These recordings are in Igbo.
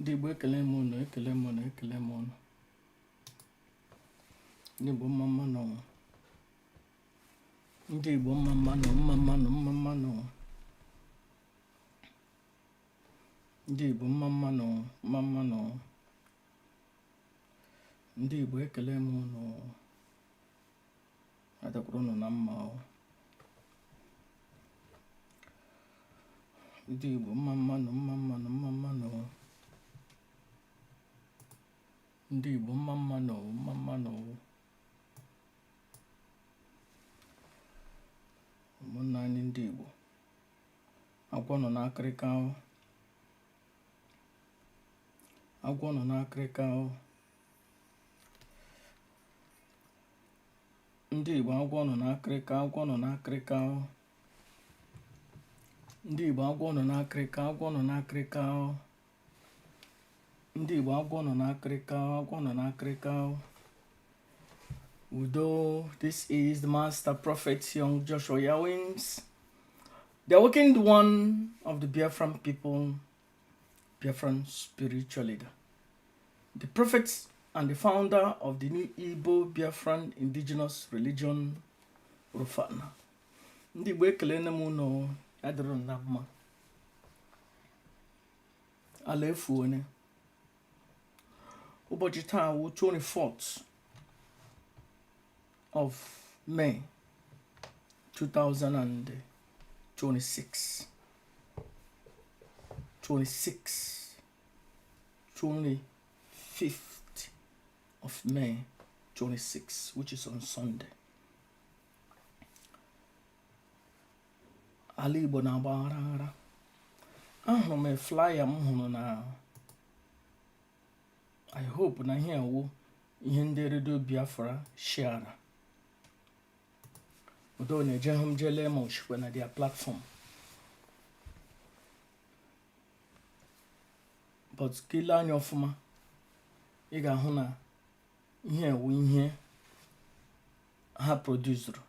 Ndị Igbo ekele m unu, ekele m unu, ekele m unu. Ndị Igbo mma mmanụ. Ndị Igbo mma mmanụ, mma mmanụ, mma mmanụ. Ndị Igbo mma mmanụ, mma mmanụ. Ndị Igbo ekele m unu. Adakwuru unu na mma. Ndị Igbo mma mmanụ, mma mmanụ, mma mmanụ. Ndị Igbo mma mmanụ, mma mmanụ. Ụmụnna anyị ndị Igbo. Agwọ nọ n'akịrịka. Agwọ nọ n'akịrịka. Ndị Igbo agwọ nọ n'akịrịka, agwọ nọ n'akịrịka. Ndị Igbo agwọ nọ n'akịrịka, agwọ nọ n'akịrịka. Ndị Igbo agwọ nọ n'akịrịka, agwọ nọ n'akịrịka. Udo, this is the Master Prophet Young Joshua Yawins, the awakened one of the Biafran people, Biafran spiritual leader, the prophet and the founder of the new Igbo Biafran indigenous religion, Rufana. Ndị Igbo ekele na mụ nọ adịrị na mma. Ala Efuole. Ụbọchị taa wụ 24th of May 2026. 25th of May 26, which is on Sunday. Ala Igbo na-agba aghara. Ahụrụ m flyer m hụrụ na I hope na ihe awụ ihe ndị redio Biafra share. Udo na-eje hụ m jele ma oshikwe na their platform. But kile anya ọfụma, ị ga-ahụ na ihe awụ ihe ha produsuru.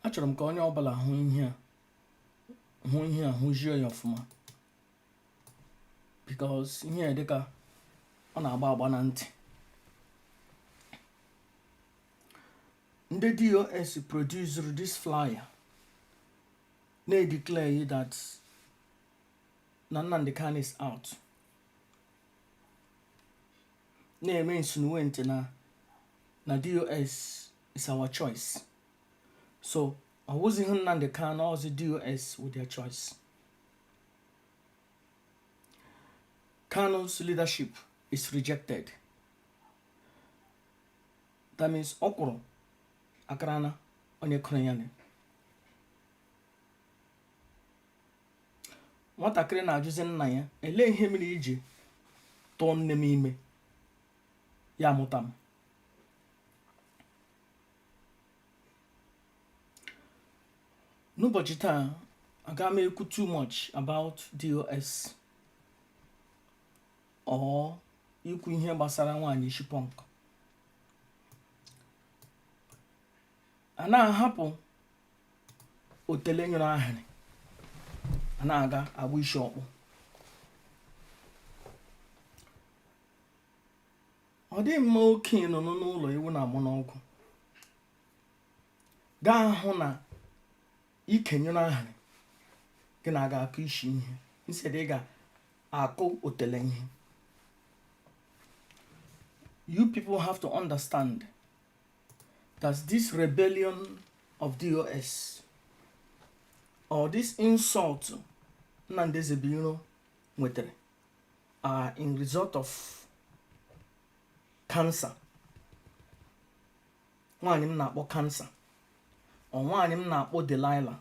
Achọrọ m ka onye ọbụla hụ ihe a hụzie ya ọfụma. Because ihe dịka ọ na-agba agba na ntị. Ndị DOS produced this flyer. They declare that Nnamdi Kanu is out. They insinuate na DOS is our choice. So I wasn't Nnamdi Kanu or the DOS with their choice. Kanu's leadership is rejected. That means Okoro Akarana onye Korean. Nwatakịrị na-ajụzi nna ya, ele ihe mere iji tụọ nne m ime ya amụta m. N'ụbọchị taa, aga m ekwu too much about DOS or ikwu ihe gbasara nwaanyị Shipunk. A na-ahapụ otele nyere ahịrị, a na-aga agba isi ọkpụ. Ọ dị mma okenye nọ n'ụlọ ewu na-amụ n'ọgwụ, gaa hụ na ike nyere ahịrị gị na-aga akụ isi ihe instead ị ga-akụ otele ihe. You people have to understand that this rebellion of DOS or this insult Nnamdi Ezebiro nwetere are in result of cancer. Nwaanyị m na-akpọ cancer, or nwaanyị m na-akpọ Delilah,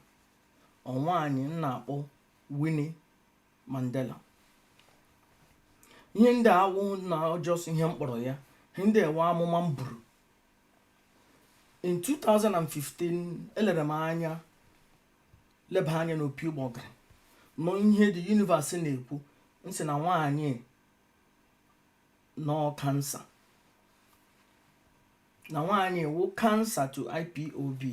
or nwaanyị m na-akpọ Winnie Mandela. Ihe ndị awụ na just ihe mkpọrọ ya, ndị ewe amụma m buru. In 2015, elere m anya leba anya n'opi ụgbọgịrị nọ ihe the universe na-ekwu nsị na nwaanyị nọ cancer. Na nwaanyị ewu cancer to IPOB.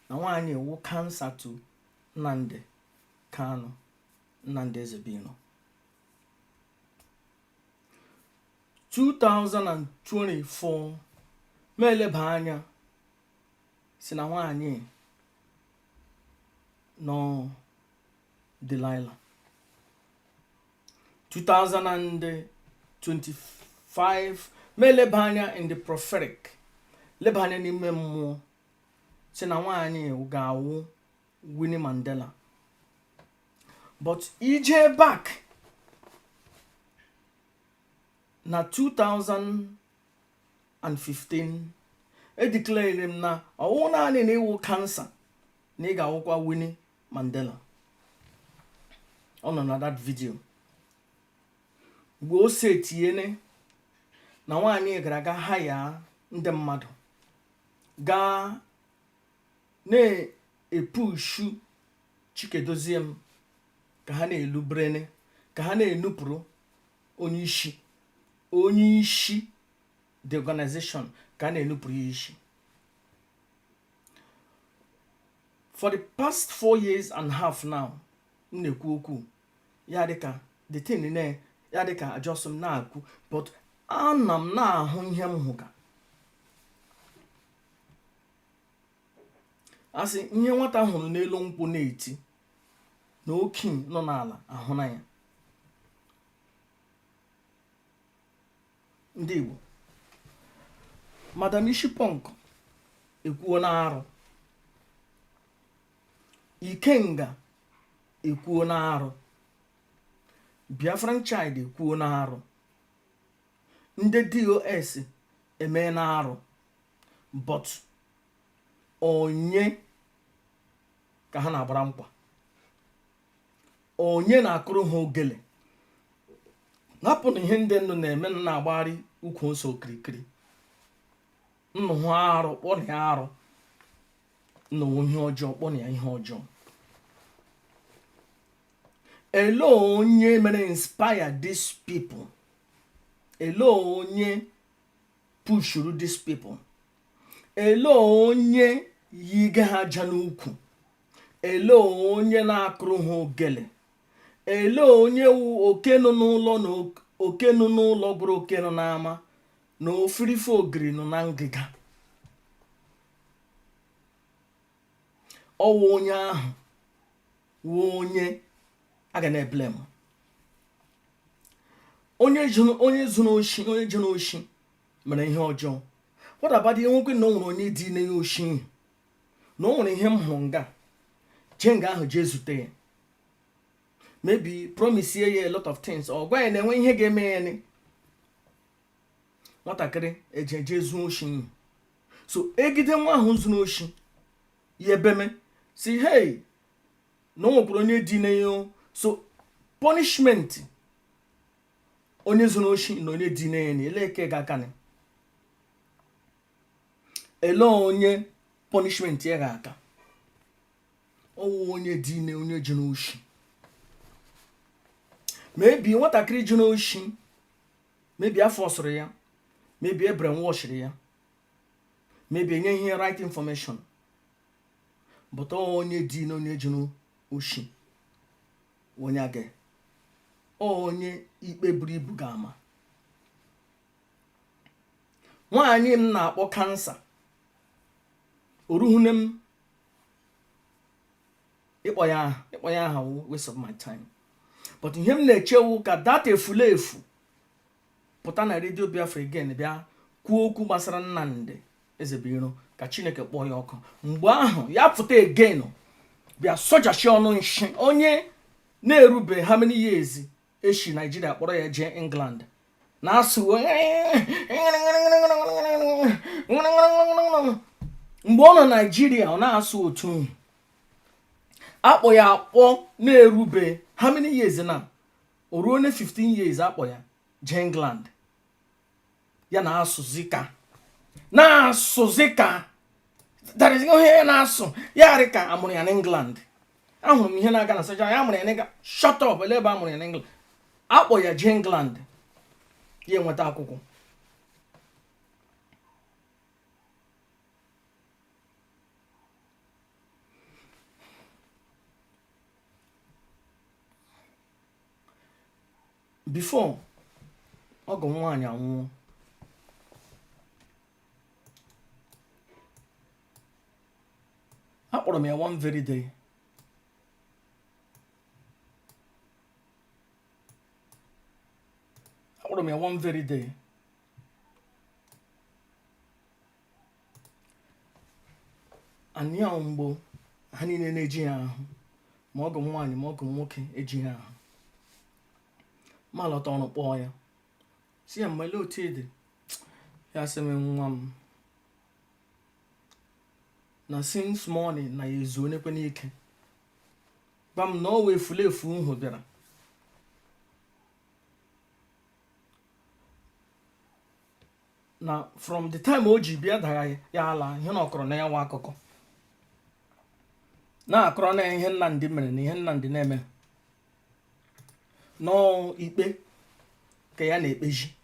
Na nwaanyị ewu cancer to Nnamdi Kanu. Nnamdi Ezebino. 2024 meleba anya si na nwaanyị nọ Delilah. 2025 meleba anya in the prophetic, leba anya n'ime mmụọ si na nwaanyị ga-awụ Winnie Mandela. But ije back na 2015 declare him na ọwụ naanị na iwu cancer na ị ga-awụkwa Winnie Mandela. Ọ nọ na that video mgbe o si etinyene na nwaanyị gara aga haya ndị mmadụ gaa na-epushu Chikedoziem ka ha na-elu brene, ka ha na-enupụrụ onye isi the organization, ka ha na-enupụrụ ya isi. For the past 4 years and a half now, m na-ekwu okwu ya dịka the thing na ya dịka ajọsọ m na-akwu, but ana m na-ahụ ihe m hụga. Asị ihe nwata hụrụ n'elu nkwụ na-eti na okenye nọ n'ala ahụ na ya. Ndị Igbo, Madam Ishipong ekwuo na arụ, Ikenga ekwuo na arụ, Biafran Child ekwuo na arụ, ndị DOS eme na arụ, but onye ka ha na-agbara nkwa, onye na-akụrụ ha ogele. Napụ na ihe ndị nnu na-eme na-agbagharị ukwu ose okirikiri. Nnụ hụ arụ kpọrọ ya arụ, nnụ ihe ọjọọ kpọrọ ya ihe ọjọọ. Ele onye mere inspire these people, ele onye pushuru these people, ele onye yiga ha aja n'ukwu, ele onye na-akụrụ ha ogele, ele onye wu oke nọ n'ụlọ na oke nọ n'ụlọ bụrụ oke nọ n'ama na ofirife ogiri nọ na ngịga. Ọwụ onye ahụ wụ onye a ga na-eblem. Onye zuru oshi mere ihe ọjọọ. What about the nwoke na o nwere onye dị na ya oshi, na o nwere ihe m hụrụ nga je nga ahụ je zute ya, maybe promise ya a lot of things, or gwa ya na enwe ihe ga-eme ya ni nwatakịrị eje zuo oshi. So egide nwa ahụ zuru oshi ya ebeme si hey na o nwekwara onye dị na ya. So punishment onye zuru oshi na onye dị na ya ni ele eke ga-aka ni, ele onye punishment ya ga-aka. Ọwụ onye dị na onye ji n'oshi. Maybe nwatakịrị ji n'oshi, maybe afọ sụrụ ya, maybe e brainwashiri ya, maybe enye ihe right information, but onye dị na onye ji n'oshi onye aga, onye ikpe buru ibu ga-ama. Nwaanyị m na-akpọ kansa, oruhune m ịkpọ ya aha waste of my time, but ihe m na-echewu ka data efulefu pụta na redio Biafra again bịa kwuo okwu gbasara Nnamdi Ezebiro ka Chineke kpọọ ya ọkụ. Mgbe ahụ ya pụta again bịa sojachi ọnụ nshi, onye na-erube how many years eshi Nigeria kpọrọ ya jee England na-asụ mgbe ọ nọ Nigeria ọ na-asụ otu akpọ ya akpọ na-erube how many years na o ruo na 15 years akpọ ya jee England ya na-asụzika that is ihe na-asụ ya rịka amụrụ ya na England. Ahụrụ m ihe na-aga na soja ya amụrụ ya na shut up ele ebe amụrụ ya na England, akpọ ya jee England ya enweta akwụkwọ. before ọgọ nwaanyị anwụọ, akpọrọ m ya one very day. Akpọrọ m ya one very day. Anyị ahụ mgbo ha niile na-eji ya ahụ, ma ọgọ nwaanyị ma ọgọ nwoke eji ya ahụ. Ma lọta ọnụ kpọọ ya si ya, mmele otu ịdị? Ya sị m, nwa m na since morning na ya ezuo nekwe n'ike. Gwa m na ọ wee efulefu nhụ bịara. Na from the time o ji bịa dara ya ala ihe na ọkọrọ na ya nwa akụkọ, na-akọrọ na ihe Nnamdị mere na ihe Nnamdị na-eme n'ikpe ka ya na-ekpeji.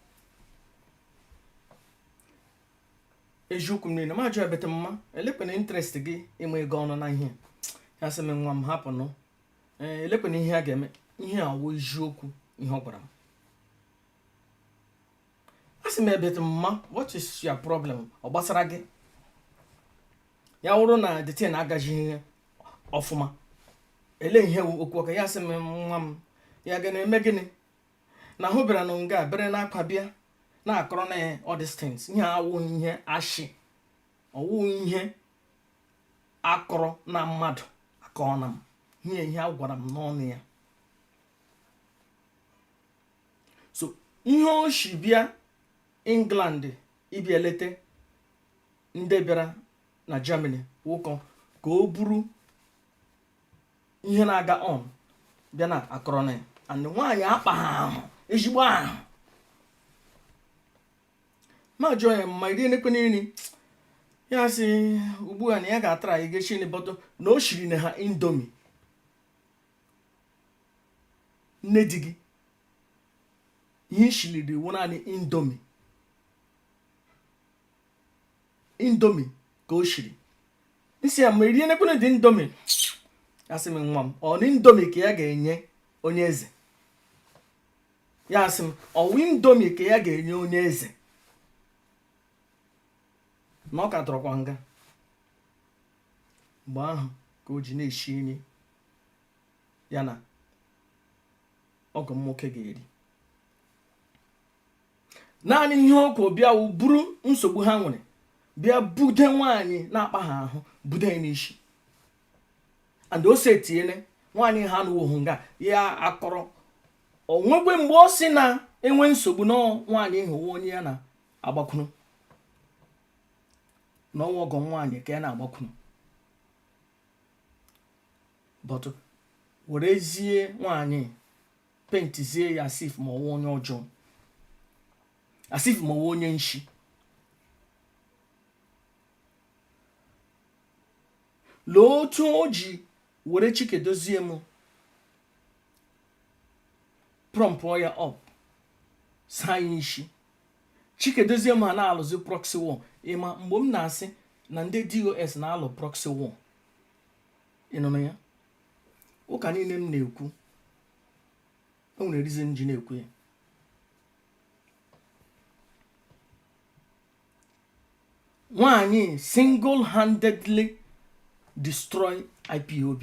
Eziokwu niile ma jụ ebete mma elekwana interest gị ịma ego ọnụ na ihe ya sị m, nwa m hapụ nụ, elekwana ihe a ga-eme, ihe awụ eziokwu ihe ọ gwara m. Asị m ebete mma, what is your problem? Ọ gbasara gị? Ya wụrụ na the thing agaghị ihe ọfụma, ele ihe okwu ọka. Ya sị m, nwa m ya ga na-eme gịnị? Na ahụ bịara na nga bere n'akwa bịa na-akọrọ na all these things. Ihe awụ ihe ashị, ọwụ ihe akọrọ na mmadụ akọọ na m, ihe a gwara m n'ọnụ ya. So ihe o shi bịa England ịbịa lete ndị bịara na Germany wụkọ ka o buru ihe na-aga on bịa na akọrọ na ya. And nwaanyị akpa ahụ ezigbo ahụ ma jụọ ya, ma iri nekwe nri ya sị ugbu a na ya ga-atara anyị gechi n'bọtụ na o shiri na ha indomi. Nne di gị ihe shiriri wụ naanị indomi ka o shiri. Isi ya, ma iri nekwe dị indomi? Ya sị m, nwa m ọ na indomi ka ya ga-enye onye eze? Ya sị m, ọwụ indomi ka ya ga-enye onye eze? Na ọ ka tọrọkwa nga. Mgbe ahụ ka o ji na-eshi nri ya na ọgọ m nwoke ga-eri. Naanị ihe ọkụ bịa wụ buru nsogbu ha nwere bịa bude nwaanyị na-akpa ha ahụ, bude ya n'isi. And ose tiene nwaanyị ha n'ohu nga ya akọrọ. Onwegwe mgbe ọ sị na enwe nsogbu na nwaanyị hụwa onye ya na-agbakwunu, na ọnwa ọgọ nwaanyị ka ya na-agbakwunu. But werezie nwaanyị pentizie ya asif ma ọwụ onye ọjọọ, asif ma ọwụ onye nshi. Lee otu o ji were Chikedozie m prọmpụọ ya up saa ya isi. Chikedozie m ha na-alụzi proxy war. Ịma mgbe m na-asị na ndị DOS na-alụ proxy war, ịnụnụ ya? Ụka niile m na-ekwu o nwere reason ji na-ekwu ya. Nwaanyị single-handedly destroy IPOB.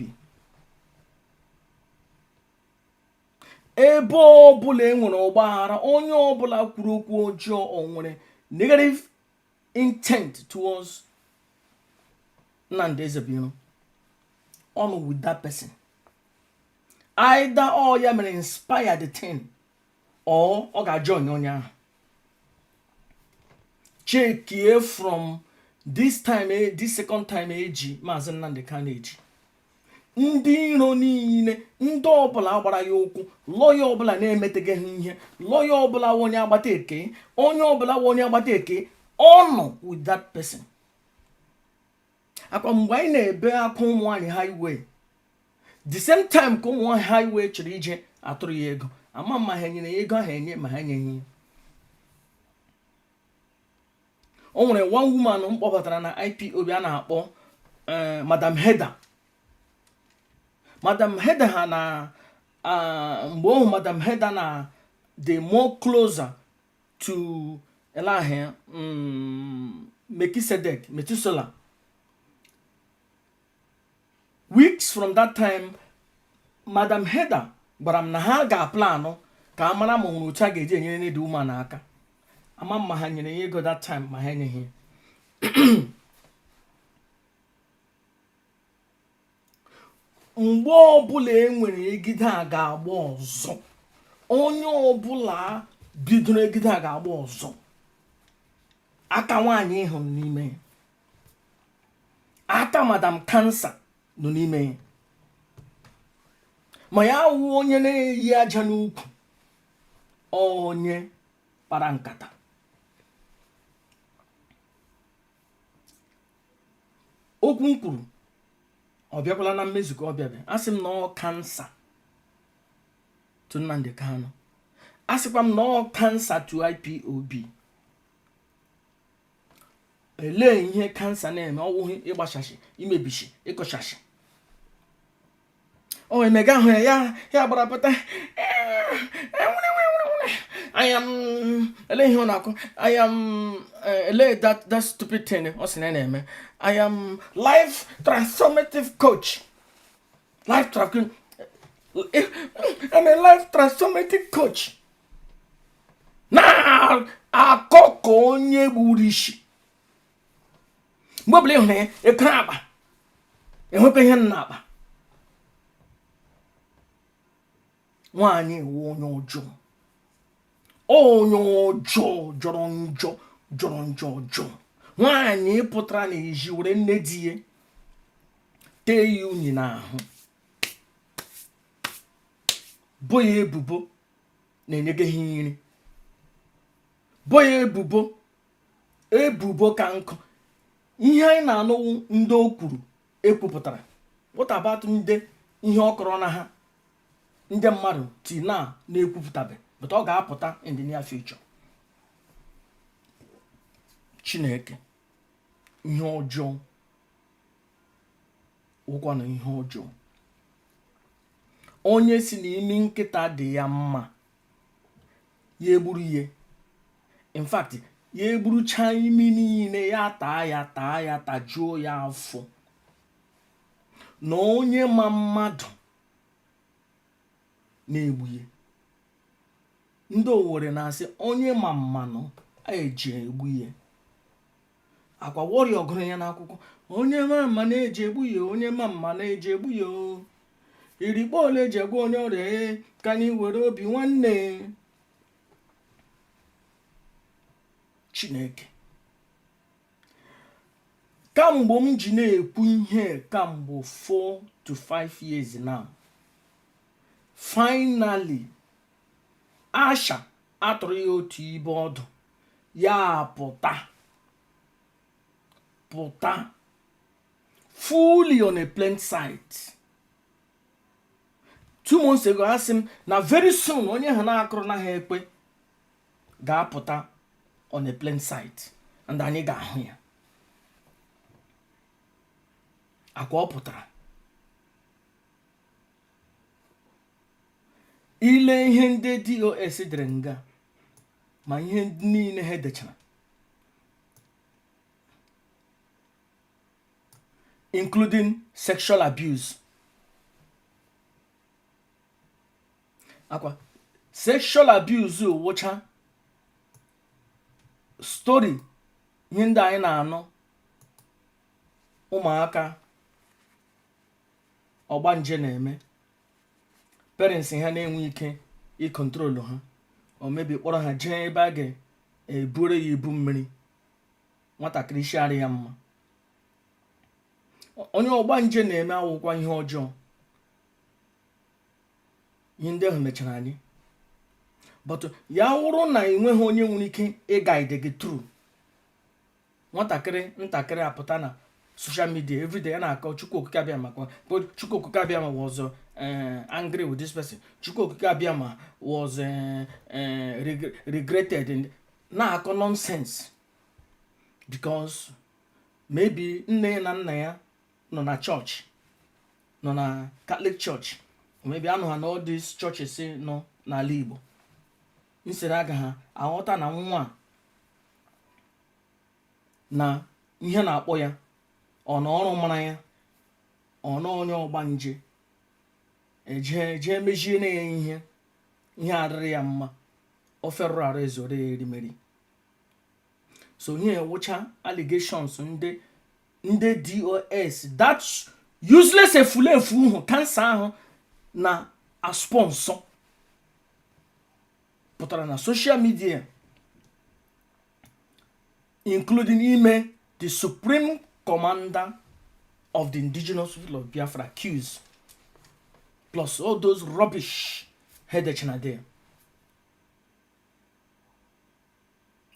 Ebe ọbụla enwere ọgbaghara, onye ọbụla kwuru okwu ọjọọ o nwere negative intent towards Nnamdi Ezebiro, on with that person. Either or ya mere inspire the thing, or ọ ga-join onye ahụ. Check here from this second time eji Maazị Nnamdi Kanu eji. Ndị iro niile, ndị ọbụla gbara ya okwu, lọya ọbụla na-emeteghe ihe, lọya ọbụla onye agbata eke, onye ọbụla onye agbata eke, ọ nọ with that person. Akwa mgbe anyị na-ebe akwa ụmụ nwaanyị highway, the same time ka ụmụ nwaanyị highway chọrọ ije atụrụ ya ego, ama ma ha nyere ya ego ahụ enye ma ha enyeghị ya. O nwere one woman mkpọbatara na IPOB a na-akpọ Madam Heda. Madam Heda ha na mgbe ohu Madam Heda the more closer to Melchizedek, Methuselah. Weeks from that time, Madam Heather, but I'm na ga plan ka amara mo nwocha ga-eji enyere the woman aka. Ama mma ha nyere ya ego that time ma ha enyeghị. Mgbe ọbụla enwere egide a ga-agba ọzọ, onye ọbụla bidoro egide a ga-agba ọzọ, aka nwaanyị ịhụ n'ime ya, aka Madam Cancer nọ n'ime ya, ma ya wụ onye na-eyi aja n'ukwu, onye kpara nkata. Okwu m kwuru ọ bịakwala na mmezu ka ọ bịabe. Asị m na ọ kansa to Nnamdi Kanu, asịkwa m na ọ kansa to IPOB. Elee ihe kansa na-eme? Ọwụghị ịgbashashi, imebishi, ịkọshashi. O emega ahụ ya gbara pụta, I am that stupid thing. I am life transformative coach. I'm a life transformative coach. Now, akoko onye burishi. Mobile hone e kraba. E hope ihe nnaba. Nwanyị onye ọjọọ. Onye ọjọọ jọrọ njọ. Nwanyị pụtara na iji were nne di ya tee ya unyi n'ahụ, bo ya ebubo na-enyeghị nri, bo ya ebubo ka nkụ. Ihe anyị na-anụ ndị o kwuru ekwupụtara. What about ndị ihe ọ kọrọ na ha, ndị mmadụ ti na-ekwupụtabe, but ọ ga-apụta in the near future. Chineke, ihe ọjọọ ụkwa na ihe ọjọọ. Onye si n'imi nkịta dị ya mma, ya egburu ihe. In fact, ya egburucha imi niile, ya tajuo ya afọ. Na onye ma mmadụ na-egbu ya. Ndị Owerri na-asị onye ma mmanụ eji egbu ya. Akwa warrior gụrụ ya n'akwụkwọ, onye ma mma na-eji egbu ya, onye ma mma na-eji egbu ya. Irikpo ole eji egbu onye ọrịa, ka anyị were obi nwanne. Chineke, kamgbe m ji na-ekwu ihe kamgbe 4 to 5 years now, finally Asha atụrụ ya otu ibe ọdụ, ya pụta fully on a plain sight. 2 months ago, asị m na very soon onye ha na-akụrụ na ha ekpe ga-apụta on a plain sight, and anyị ga-ahụ ya. Akwa ọ pụtara, ile ihe ndị DOS dere nga, ma ihe niile ha dechara, including sexual abuse. Akwa sexual abuse wụcha story ihe ndị anyị na-anọ ụmụaka ọgbanje na-eme, parents ha na-enwe ike ịkontrol ha, o mebi kpọrọ ha jee ebe a ga-eburu ya ibu mmiri, nwatakịrị isi arị ya mma. Onye ọgbanje na-eme awụkwa ihe ọjọọ. Ihe ndị ahụ mechara anyị, but ya wụrụ na enweghị onye nwere ike ịguide gị through. Ntakịrị apụta na social media everyday, ya na-akọ Chukwu Okike Abịama, but Chukwu Okike Abịama was angry with this person. Chukwu Okike Abịama was regretted, and na-akọ nonsense because maybe nne na nna ya nọ na church, nọ na Catholic church, maybe anụ ha na all these churches nọ n'ala Igbo. nsere aga ha aghọta na nwa na ihe na-akpọ ya ọ na ọrụ mara ya ọ na onye ọgbanje eje mejie na ya ihe adịrị ya mma o ferụrụ arụ ezore ya erimeri. So ihe wụcha allegations ndị DOS that useless efulefu hụ kansa ahụ na asponsọ pụtara na social media, including ime the supreme commander of the indigenous people of Biafra accused, plus all those rubbish headed na there.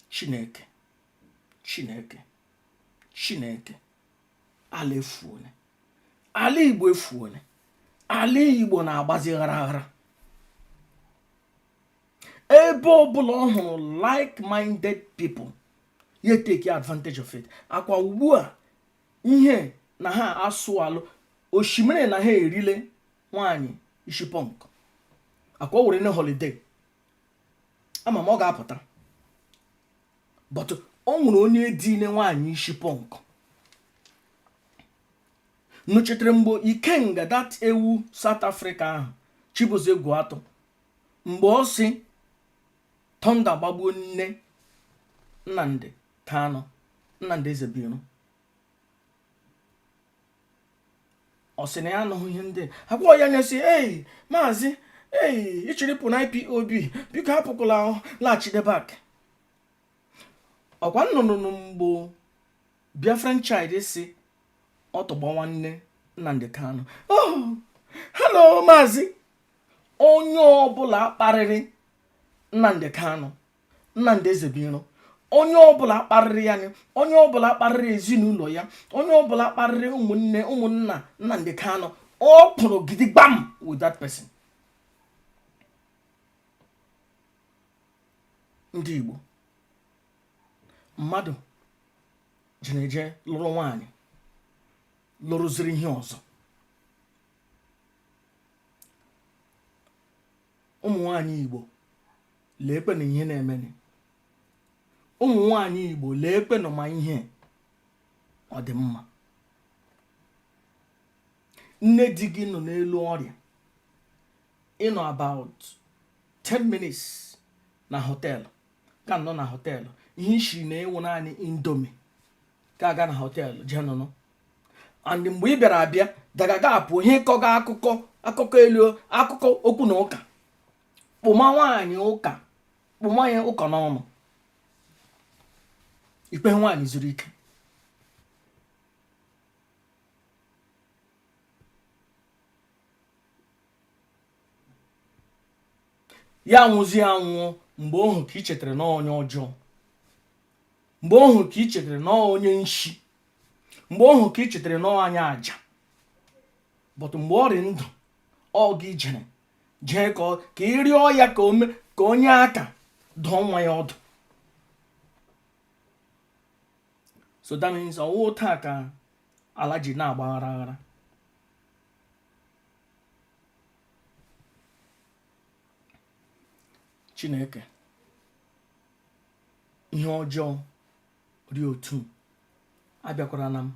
Chineke ala efuole, ala Igbo efuole, ala Igbo na-agbazi ghara ebe ọbụla ọhụrụ like-minded people ye take advantage of it. Akwa ugbu a ihe na ha asụ alụ osimiri na ha erile nwanyị isi punk. Akwa were ne holiday ama m ọ ga-apụta, but o nwere onye dine nwanyị isi punk nụchitere mgbe Ikenga that ewu South Africa ahụ Chibuze Guato mgbe ọ si Thunder gbagbuo nne Nnamdi Kanu, Nnamdi Ezebiro. Ọ sị na ya anụghị ihe ndị agwa ya nyesi maazị ịchịrịpụ na IPOB biko hapụkwala laghachidebak. Ọkwa nnụnụ mgbe Biafran child si ọtọgbọ nwanne Nnamdi Kanu. Hello maazị, onye ọbụla kparịrị Nnamdi Kanu, Nnamdi Ezebiro, onye ọbụla kparịrị ya, onye ọbụla kparịrị ezinụlọ ya, onye ọbụla kparịrị ụmụnna Nnamdi Kanu, ọ pụrụ gidigbam with that person. Ndị Igbo, mmadụ jeneje lụrụ nwaanyị lụrụziri ihe ọzọ. Ụmụ nwaanyị Igbo leekwe na ihe na-emeni. Ụmụ nwaanyị Igbo leekwe na ma ihe ọ dị mma. Nne di gị nọ n'elu ọrịa, ịnọ about 10 minutes na họteelụ, ka nọ na họteelụ, ihe isi na-ewu naanị indomie ka aga na họteelụ jee nụnụ. And mgbe ị bịara abịa dagaga apụ ihe ịkọga akụkọ elu, akụkọ okwu na ụka, kpụma nwaanyị ụka, kpụma ya ụka n'ọnụ, ikpe nwaanyị zuru ike. Ya nwụzi anwụọ mgbe ohu ka ị chetara na onye ọjọọ, mgbe ohu ka ị chetara na onye nshi, mgbe ohu ka ị chetara na anya aja. But mgbe ọ dị ndụ ọ gị jee ka ị rịọ ya ka onye aka dụọ nwa ya ọdụ. So that means ọwụ taa ka ala ji na-agba aghara. Chineke, ihe ọjọọ dị otu abịakwara na m,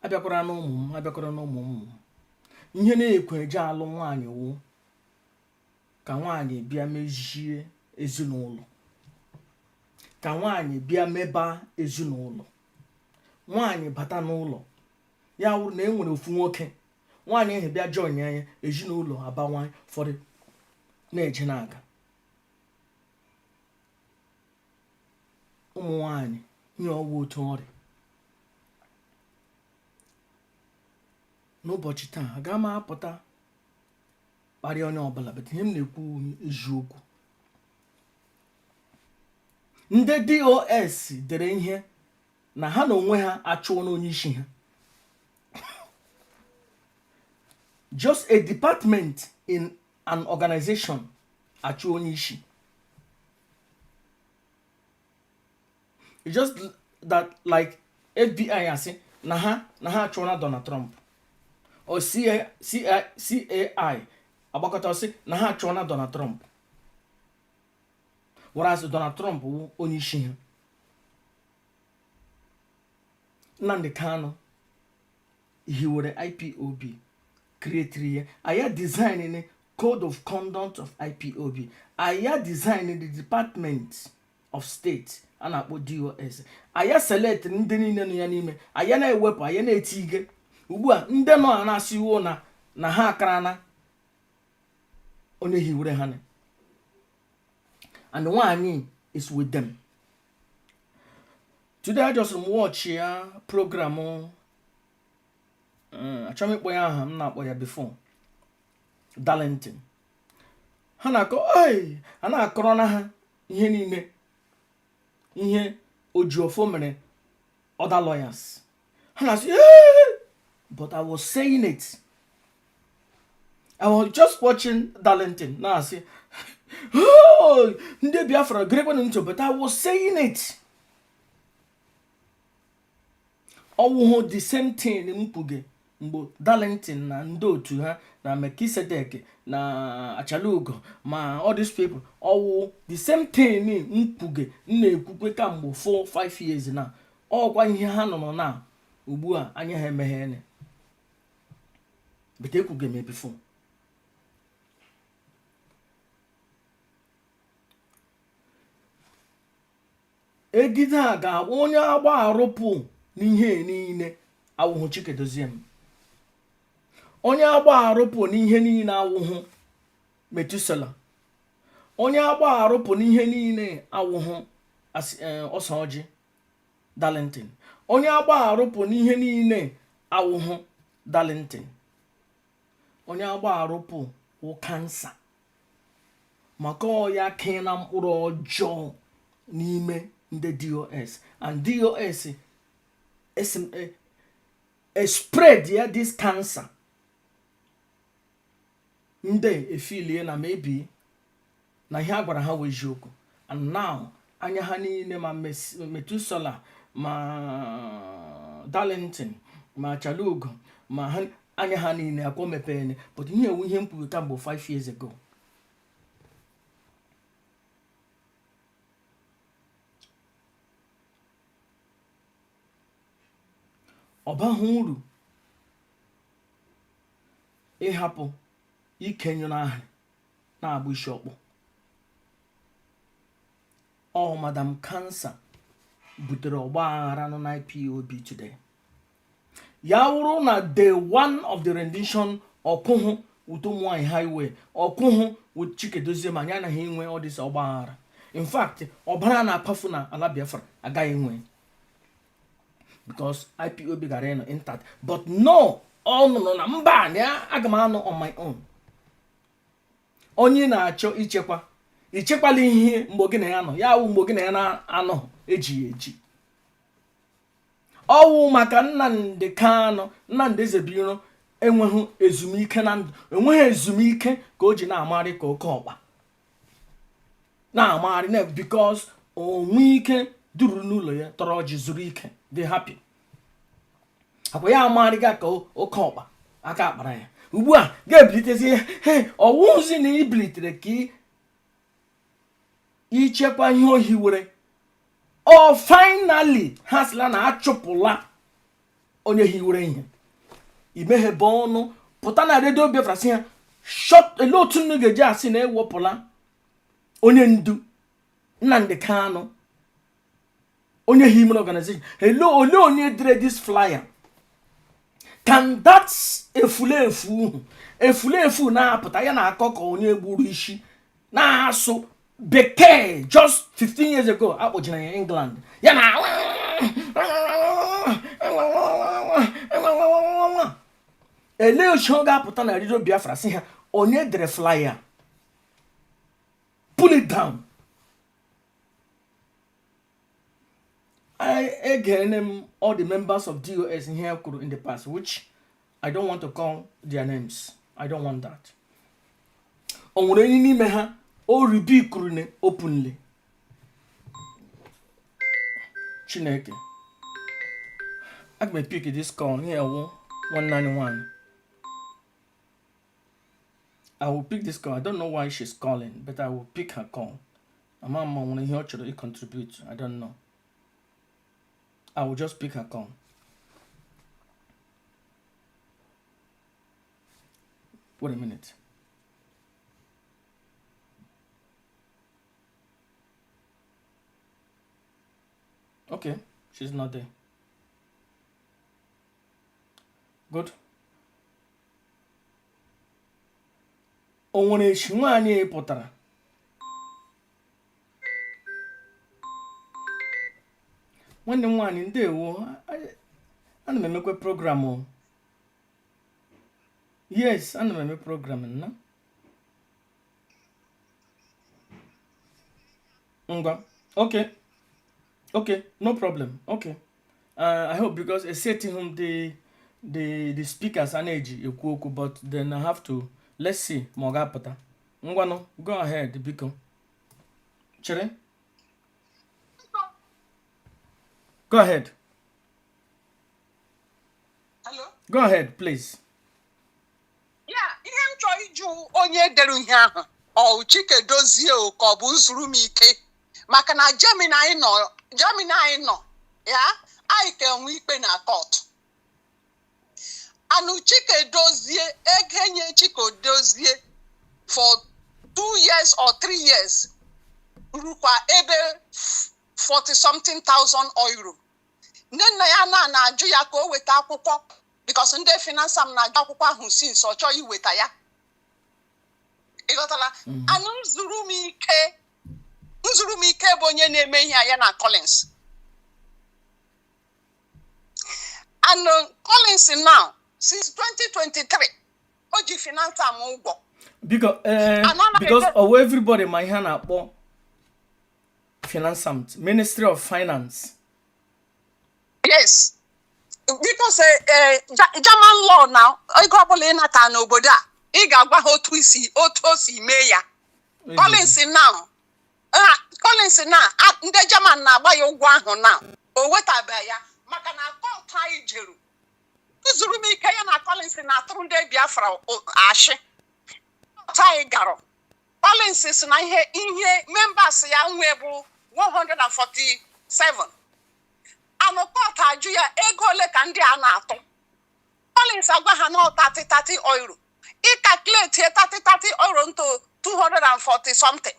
abịakwara na ụmụ m, abịakwara na ụmụ m. Ihe na-ekweje alụ nwaanyị wụ ka nwaanyị bịa mejie ezinụlọ, ka nwaanyị bịa meba ezinụlọ. Nwaanyị bata n'ụlọ ya wụrụ na enwere ofu nwoke, nwaanyị ahụ bịa join anya, ezinụlọ abawanye fọrọ na-eje na-aga. Ụmụ nwaanyị ihe ọgwụ otu ọrịa. N'ụbọchị taa aga m apụta kparịa onye ọbụla, but ihe m na-ekwu eziokwu. Ndị DOS dere ihe na ha na onwe ha achụọ n'onye isi ha. Just a department in an organization achụọ onye isi. It's just that like FBI asị na ha achụọ na Donald Trump, or CAI agbakọta ọsị na ha achụọ na Donald Trump. whereas Donald Trump wụ onye isi ha. Nnamdi Kanu hiwere IPOB, create ya. Aya design the code of conduct of IPOB. Aya design the Department of State a na-akpọ DOS. Aya select ndị niile nọ ya n'ime. Aya na-ewepụ, aya na-etige. Ugbu a ndị nọ na-asị iwu na ha akara na onye hiwere ha. And one is with them. Today I just watch ya program. Achọrọ m ịkpọ ya aha m na-akpọ ya before. Darlington. Ha na-akọ, ha na-akọrọ na ha ihe niile. Ihe Ojiofo mere other lawyers. Ha na-asị, but I was saying it. I was just watching Darlington. Now I say, ndị Biafra great into, but I was saying it. Ọwụhụ the same thing mpuge mgbe Darlington na ndị otu ha na Melchizedek na Achalugo ma all these people ọwụ the same thing mpuge na-ekwukwe kamgbe 4-5 years na ọkwa ihe ha nọ na ugbu a anya ha emeghene but ekwuge me before. Edida ga onye agba arụpụ n'ihe niile awụhụ Chikedoziem. Onye agba arụpụ n'ihe niile awụhụ Metusela. Onye agba arụpụ n'ihe niile awụhụ Ọsọji Darlington. Onye agba arụpụ n'ihe niile awụhụ Darlington. Onye agba arụpụ wụ kansa. Maka ya ke na mkpụrụ ọjọọ n'ime ndị DOS. And DOS spread this cancer. Nde efilie na maybe na ihe agwara ha wejioko. And now anya ha niile ma Metusela ma Darlington ma Chalugo ma anya ha niile akwa mepene. But ihe ewu ihe mkpụrụ kamgbe 5 years ago. Ọbaghị uru ịhapụ ikenyo n'ahụ na-agba isi ọkpọ. Madam Cancer butere ọgbaghara nọ na IPOB today. Ya wụrụ na day one of the rendition ọkụhụ with ụmụnwaanyị highway ọkụhụ with Chikedoziem anyị anaghị enwe all this ọgbaghara. In fact, ọbara na-akpafu na ala Biafra agaghị enwe. Because IPOB gara ịnọ intact. But no, no na mba ya aga m anọ on my own. Onye na-achọ ichekwala ihe mgbe gị na ya nọ. Ya wụ mgbe gị na ya na-anọ eji. Ọwụ maka Nnamdi Kanu, Nnamdi Ezebiro enweghị ezumike na ndụ. Enweghị ezumike ka o ji na-amarị ka oke ọkpa. Na-amarị because onwe ike duru n'ụlọ ya tọrọ ọjị zuru ike. They happy. Akwa ya amarịga ka oke ọkpa aka akpara ya. Ugbu a ga-ebilitezi ọwụzi na ibilitere ka ichekwa ihe ohi were. Finally ha sịla na achụpụla onye hiwere ihe. Imeghebe ọnụ pụta na redio Biafra sị ya ele otu nnu ga-eji asị na ewepụla onye ndu Nnamdi Kanu onye human organization. Hello, onye dere this flyer. Can that efulefu na-apụta ya na-akọ ka onye gburu isi na-asụ bekee just 15 years ago akpọjina ya England ya na ele ocho ga-apụta na redio Biafra sị ha onye dere flyer, pull it down. I again all the members of DOS in here in the past, which I don't want to call their names. I don't want that. Onwere n'ime ha o rebuke openly. Chineke. I may pick this call here 191. I will pick this call. I don't know why she's calling, but I will pick her call. Mama when he actually contribute. I don't know. I will just pick her call. Wait a minute. Okay, she's not there. Good. O nwere echi nwaanyị pụtara. Nwanne m nwaanyị ndewo. Ana m emekwe program o. Yes, ana m eme program na. Ngwa. Okay. Okay, no problem. Okay. I hope because I said to him the speakers energy ekwu okwu, but then I have to let's see Moga pata. Ngwano, go ahead, Biko. Chere? Go ahead. Hello? Go ahead, please. Yeah, ihe m chọrọ ịjụ onye dere ihe ahụ ọ Chike dozie o ka ọ bụ zuru m ike maka na Germany anyị nọ ya anyị ka enwe ikpe na court. Anu Chike dozie egenye Chike dozie for 2 years or 3 years rukwa ebe 40 something thousand euro. Nne nna ya na-ajụ ya ka o weta akwụkwọ because ndị finance am na-ajụ akwụkwọ ahụ since ọ chọghị iweta ya. Ịghọtala? Anu nzuru m ike bụ onye na-eme ihe ya na Collins. And Collins now since 2023 o ji finance am ụgwọ. Because everybody my hand akpọ finance Ministry of Finance. Yes. Because German law now, ego ọbụla ịnata n'obodo a, ị ga-agwa ha otu o si mee ya. Collins now, ndị German na-agba ya ụgwọ ahụ na o wetabe ya maka na court anyị jeru. Nzuru m ike ya na Collins na-atụrụ ndị Biafra ashị. Court anyị gara. Collins si na ihe members ya nwe bụ 147. Anụ court ajụ ya ego ole ka ndị a na-atụ. Collins agwa ha na 30 euro. I calculate 30 euro into 240 something.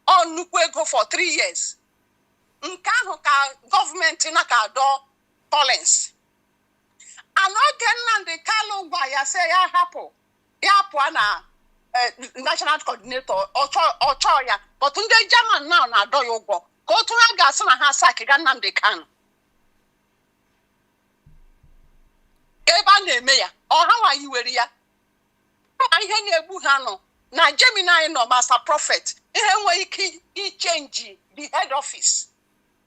Ọ nnukwu ego for 3 years. Nke ahụ ka gọọmenti na ka dọ Collins. Anoge Nnamdi Kanu gwa ya sị ya hapụ pụọ na national coordinator ọchọ ya. But ndị German now na-adọ ya ụgwọ ka otu ha ga-asị na ha sakiga Nnamdi Kanu. Ebe a na-eme ya ọha nwa yiwere ya ihe na-egbu ha nọ na Germany anyị nọ Master Prophet ihe nwere ike ichenji the head office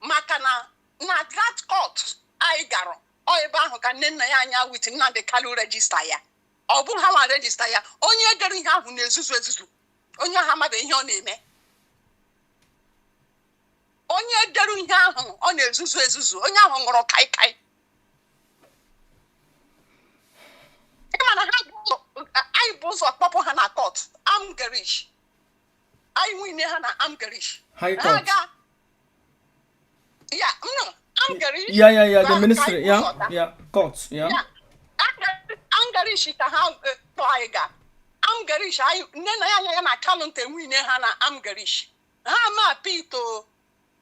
maka na that court anyị gara ọ ebe ahụ ka nne nna ya anya with Nnamdi Kanu register ya ọ bụ ha ma register ya onye dere ihe ahụ na-ezuzu onye ha amaghị ihe ọ na-eme onye dere ihe ahụ ọ na-ezuzu onye ahụ ṅụrụ kaikai. I both of Papa Hana court. I'm Garish. I win Hana, I'm Garish. High court. Yeah, no, I'm Garish. Yeah, the ministry, yeah, court, yeah. I'm Garish, I have Toiga. I'm Garish, I Nena Calent and win Hana, I'm Garish. I'm a Pito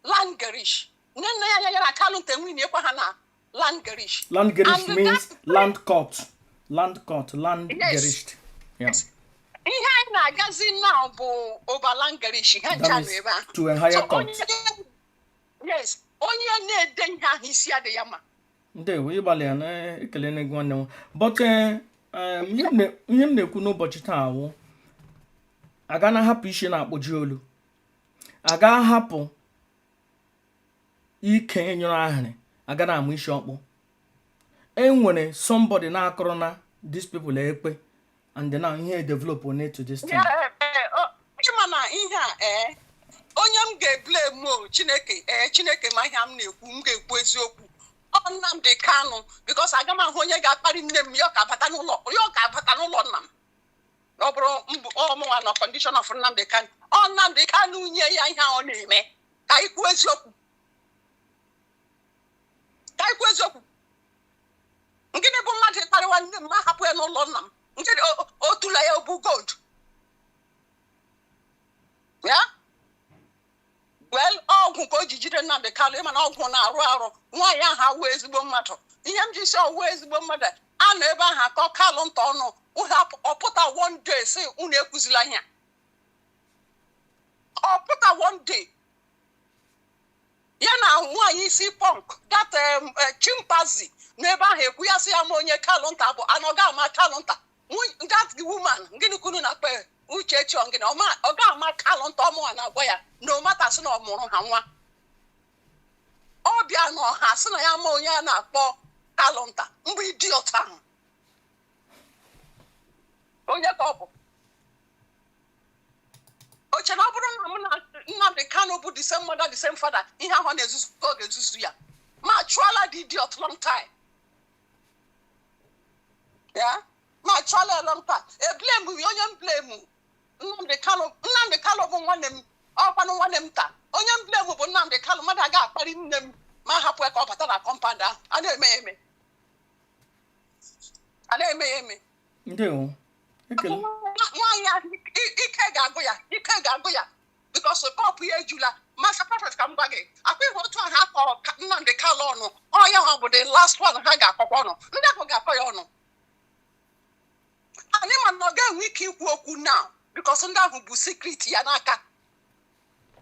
Land Garish. Nena Calent and win Hana, Land Garish. Land Garish means land court. Land Gericht. Yes. Ihe anyị na-agazi now bụ over land Gericht. To a higher court. Yes. Onye na-ede ihe ahụ isi adị ya ma. Ndewo ịgbalị ya na ekele na gị nwanne m. But ihe m na-ekwu n'ụbọchị taa awụ aga na hapụ isi na-akpọji olu. Aga hapụ ike nyụrụ ahịrị. Aga na amụ isi ọkpụ. Enwere somebody na-akọrọ na these people ekpe and then now here develop on it to this thing. Mana ihe a onye m ga-eblame mo Chineke ma ihe m na-ekwu m ga-ekwu eziokwu. Ọ Nnamdi Kanu because aga m ahụ onye ga-akparị nne m ya ka abata n'ụlọ nna m. ọ bụrụ ọmụnwa na condition of Nnamdi Kanu ọ Nnamdi Kanu nye ya ihe ọ na-eme ka ikwu eziokwu gịnị bụ mmadụ ịkparịwa nne m hapụ ya n'ụlọ nna m nke otula ya obu gold ya well ọgwụ ka o ji jide Nnamdi Kanu ịma na ọgwụ na-arụ arụ nwaanyị ahụ awụ ezigbo mmadụ ihe m ji si ọwụ ezigbo mmadụ a nọ ebe ahụ akọ Kanu nta ọnụ ọpụta one day si unu ekwuzila ihe ọpụta one day ya na nwaanyị isi punk that chimpanzee n'ebe ahụ ekwu ya sị ya ma onye Kanu nta bụ anọga ama Kanu nta that woman gịnị kunu na-akpa Uchechi Ongịnị ọ ga-ama Kanu nta ọmụnwa na-agwa ya na omata sị na ọ mụrụ ha nwa ọbịa na ọha sị na ya ma onye a na-akpọ Kanu nta mgbe idiot ahụ onye ka ọ bụ oche na ọ bụrụ na m na Nnamdi Kanu bụ the same mother the same father ihe ahụ na-ezuzu ka ọ ga-ezuzu ya ma chụọla the idiot long time ya ma chụọla long time blame onye m blame Nnamdi Kanu bụ nwanne m ọkwanụ nwanne m taa onye m blame bụ Nnamdi Kanu mmadụ aga akparị nne m ma hapụ ka ọ bata na compound ahụ a na-eme ya eme ndewo nwaanyị ahụ ike ga-agụ ya because kọpụ ya ejula Master Prophet ka m gwa gị akwa ihe otu ahụ akpọ Nnamdi Kanu ọnụ ọya ha bụ the last one ha ga-akọkwa ọnụ ndị ahụ ga-akọ ya ọnụ anyị ma na ọ ga-enwe ike ikwu okwu now because ndị ahụ bụ secret ya n'aka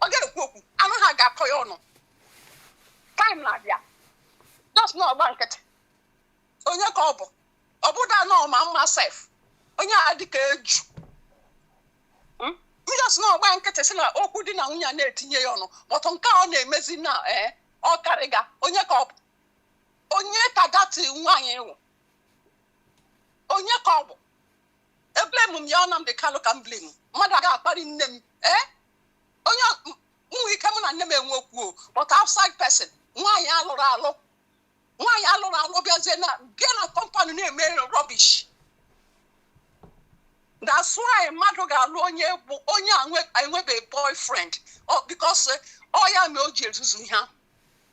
ọ ga-ekwu okwu anụ ha ga-akọ ya ọnụ time na-abịa just na ọgba nkịtị onye ka ọ bụ ọ bụda na ọma mma sef onye a dịka eju just na ọgba nkịtị sị na okwu dị na nwunye na-etinye ya ọnụ bọtụ nke ọ na-emezi na ọ karịga onye ka ọ bụ onye ka dati nwaanyị ịwụ onye ka ọ bụ eblem m ya Nnamdi Kanu ka m blem mmadụ aga akparị nne m onye nwe ike mụ na nne m enwe okwu but outside person nwaanyị alụrụ alụ bịazie na bịa na kọmpanị na-eme rubbish that's why mmadụ ga-alụ onye bụ onye enwebe boyfriend because ọ ya mee o ji ezuzu ha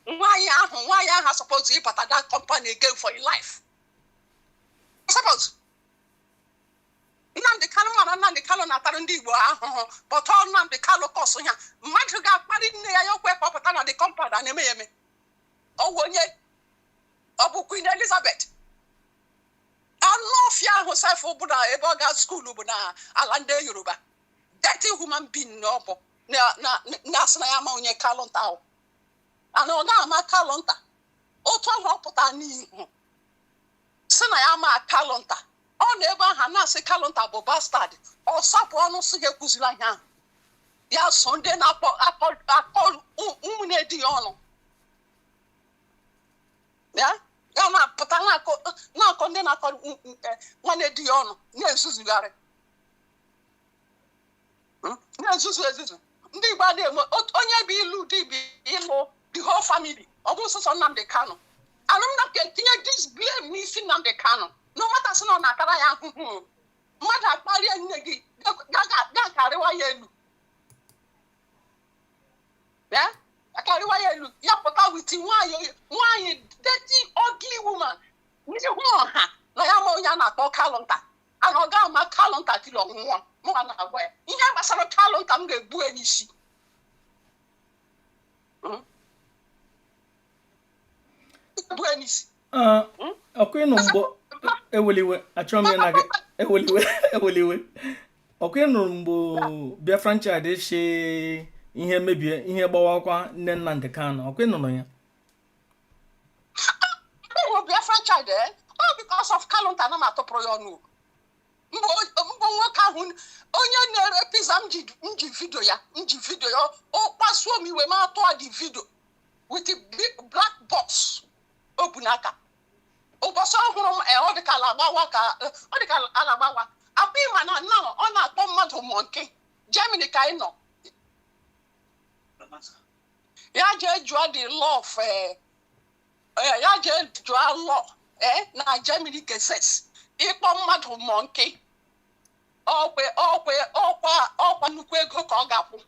nwaanyị ahụ suppose ịbata that company again for your life suppose Nnamdi Kanu na-atara ndị Igbo ahụhụ but ọ Nnamdi Kanu kọsụ ha mmadụ ga-akparị nne ya okwe ka ọ pụta na the compound a na-eme ya eme ọwụ onye ọ bụ Queen Elizabeth anụọfịa ahụ sefụ bụ na ebe ọ ga skuulu bụ na ala ndị Yoruba dirty human being na ọ bụ na-asị na ya ma onye Kanu nta ahụ ana ọ ga-ama Kanu nta otu ahụ ọ pụta n'ihu sị na ya ma Kanu nta ọ na ebe ahụ na-asị Kanu nta bụ bastard ọ sapụ ọnụ sị ga ekwuzila ihe ahụ ya so ndị na-akpọ ụmụnne di ya ọnụ ya na-apụta na-akọ ndị na-akọ nwanne di ya ọnụ na-ezuzugharị na-ezuzu ndị Igbo na-eme onye bụ ilu dị bụ ịlụ the whole family ọ bụ sọsọ Nnamdi Kanu anụmna ka etinye this blame n'isi Nnamdi Kanu no matter sị na ọ na-atara ya ahụhụ mmadụ akparịa nne gị ga-akarịwa ya elu ya akarịwa ya elu ya pụta witi nwaanyị dirty ugly woman n'ihu ọha na ya ma onye a na-akpọ Kanu nta ana ọ ga-ama Kanu nta tiri ọnwụnwa mụnwa na-agwa ya ihe gbasara Kanu nta m ga-egbu ya n'isi ọkụnụ mgbe eweliwe achọrọ m na gị eweliwe ọkụnụ mgbe Biafran Child she ihe mebie ihe gbawakwa nne Nnamdi Kanu ọkụnụ ya Biafran Child all because of Kanu nta na m atụpụrụ ya ọnụ mbụ nwoke ahụ onye na-ere pizza m ji vidio ya ọ kpasuo m iwe ma atụọ dị vidio with the big black box o bu n'aka ụbọchị ọhụrụ m ọ dịka ala agbawa akpa ịma na ọ na-akpọ mmadụ monkey Germany ka anyị nọ ya jee jụọ the law of ya jee jụọ law na Germany cases ịkpọ mmadụ monkey ọkwa nnukwu ego ka ọ ga-akwụ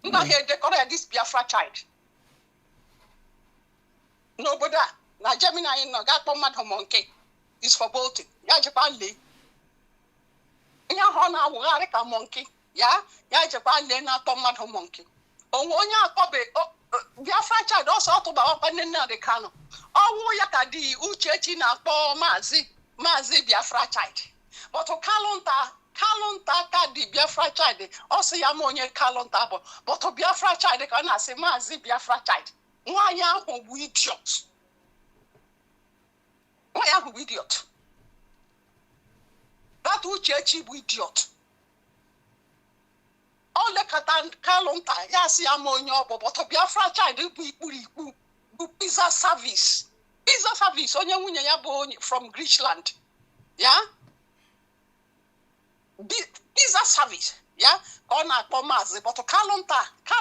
ndị ahịa edekọrọ ya this Biafra child n'obodo a na Germany anyị nọ ga-akpọ mmadụ monkey is for bolting ya jekwa lee ihe ahụ ọ na-awụgharị ka monkey ya jekwa lee na-akpọ mmadụ monkey onwe onye akpọbe Biafra child ọsọ ọtụbawakwa Nnamdi Kanu ọwụ ya ka dị Uchechi na-akpọ maazị Biafra child but kalụnta ka dị Biafra child ọ sị ya ma onye kalụnta bụ but Biafra child ka ọ na-asị maazị Biafra child nwaanyị ahụ bụ idiot that Uchechi bụ idiot ọ lekọta kalụnta ya sị ya ma onye ọ bụ but Biafra child bụ ikpurikpu bụ pizza service onye nwunye ya bụ onye from Greenland ya pizza service ya ka ọ na-akpọ maazị but kalụnta ha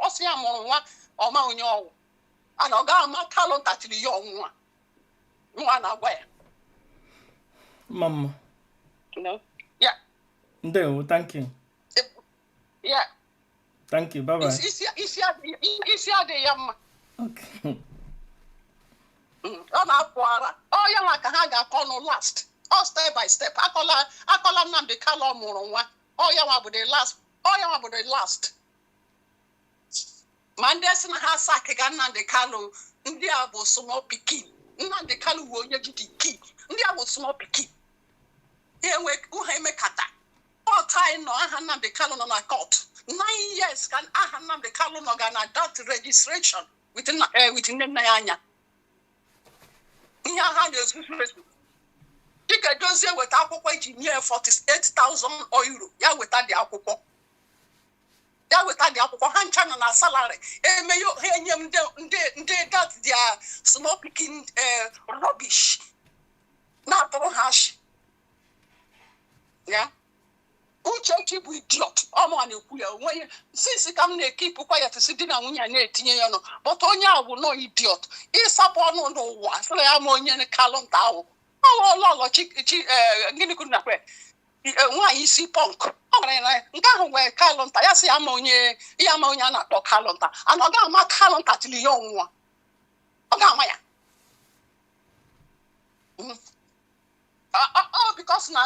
ọsị ya mụrụ nwa ọma onye ọwụ ana ọ ga-ama kalụnta tiri ya ọnwụnwa nwa na-agwa ya mama yeah ndewo thank you yeah thank you bye bye isi adịghị ya mma okay ọ na-apụ ara ọ ya nwa ka ha ga-akọ nụ last ọ step by step akọla Nnamdi Kanu mụrụ nwa ọ ya nwa bụ the last ma ndị esi na ha sakiga Nnamdi Kanu ndị a bụ small pikin Nnamdi Kanu bụ onye ji key ndị a bụ small pikin ha emekata ọta nọ aha Nnamdi Kanu nọ na court 9 years ka aha Nnamdi Kanu nọ ga na that registration with nne ya anya ihe ha na-ezuzu dịka Dozie weta akwụkwọ iji nye 48,000 euro ya weta dị akwụkwọ ha ncha nọ na salary emeyo ha enye m ndị that their small picking rubbish na-atụrụ ha ashị ya Uchechi bụ idiot ọma na-ekwu ya onwe sisi ka m na-ekipụ quiet si di na nwunye na-etinye ya nọ but onye ahụ nọ idiot ịsapụ ọnụ n'ụwa sịrị ya ma onye kalụnta ahụ ọlọchi gịnị kwuru na kwe nwaanyị isi pọnk ọ gwara ya na nke ahụ nwee kalụnta ya sị ya ma onye a na-akpọ kalụnta ana ọ ga-ama kalụnta tili ya ọnwụnwa ọ ga-ama ya because na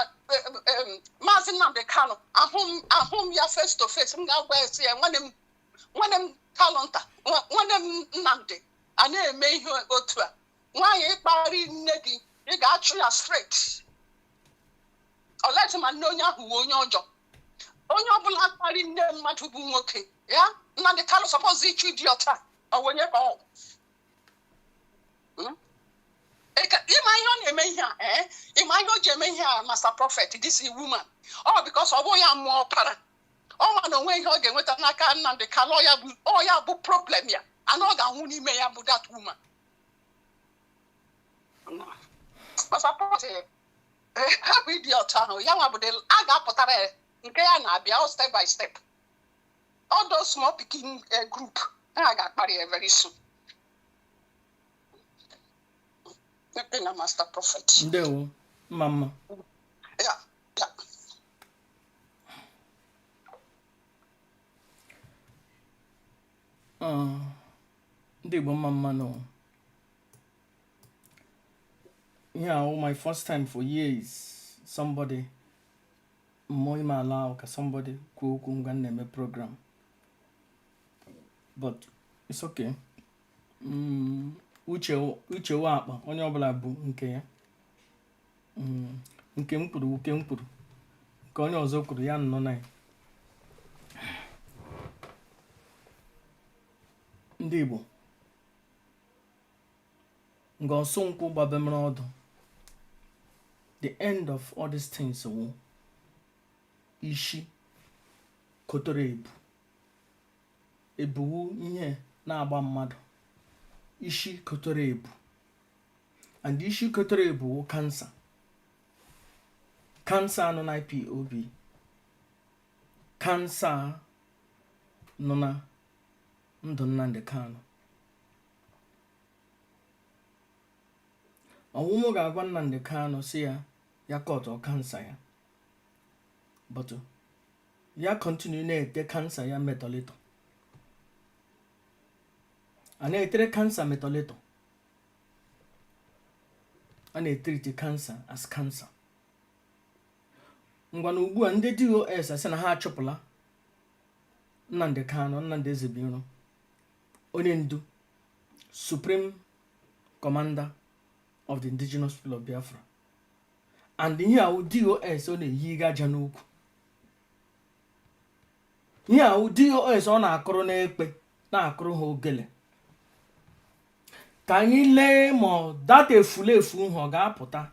maazị Nnamdi Kanu ahụ m ya face to face m ga-agwa ya sị ya nwanne m kalụnta nwanne m Nnamdi a na-eme ihe otu a nwaanyị ịkparị nne gị ị ga-achụ ya straight ọleti ma nne onye ahụ wee onye ọjọọ onye ọbụla kparị nne mmadụ bụ nwoke ya Nnamdi Kanu suppose ịchụ idiot a onye ka ọ ịma ihe ọ na-eme ihe a ịma ihe o ji eme ihe a Master Prophet this woman because ọ bụ ya mmụọ ọpara ọ ma na onwe ihe ọ ga-enweta n'aka Nnamdi Kanu ọ ya bụ problem ya ana ọ ga-anwụ n'ime ya bụ that woman Master Prophet ha bụ idiot ahụ ya nwa bụ a ga-apụtara ya nke ya na-abịa step by step all those small picking group ha ga-akparị ya very soon na Master Prophet ndewo mama yeah ndị Igbo mama no yeah, my first time for years somebody more ma allow ka somebody kwuo okwu ngwa na-eme program but it's okay uche wa akpa onye ọbụla bụ nke ya nke m kwuru nke onye ọzọ kwuru ya nọ na ya ndị Igbo nga ọsọ nkwụ gbabemere ọdụ the end of all these things wo ishi kotoro ebuwu ihe na-agba mmadụ ishi kotoro ebu and ishi kotoro ebu cancer nọ na IPOB cancer nọ na ndụ Nnamdi Kanu ọwụmụ ga-agwa Nnamdi Kanu si ya kọtọ kansa ya but ya continue na-ete cancer ya metolito. A na-etere cancer metolito. A na-etriti cancer as cancer. Ngwana ugbu a ndị DOS asị na ha achụpụla Nnamdi Kanu, Nnamdi Ezebiro, onye ndu, Supreme Commander of the Indigenous People of Biafra. And ihe ahụ DOS ọ na-eyi gaja n'ukwu. Ihe ahụ DOS ọ na-akụrụ n'ekpe, na-akụrụ ha ogele. Ka anyị lee ma data efulefu ọ ga-apụta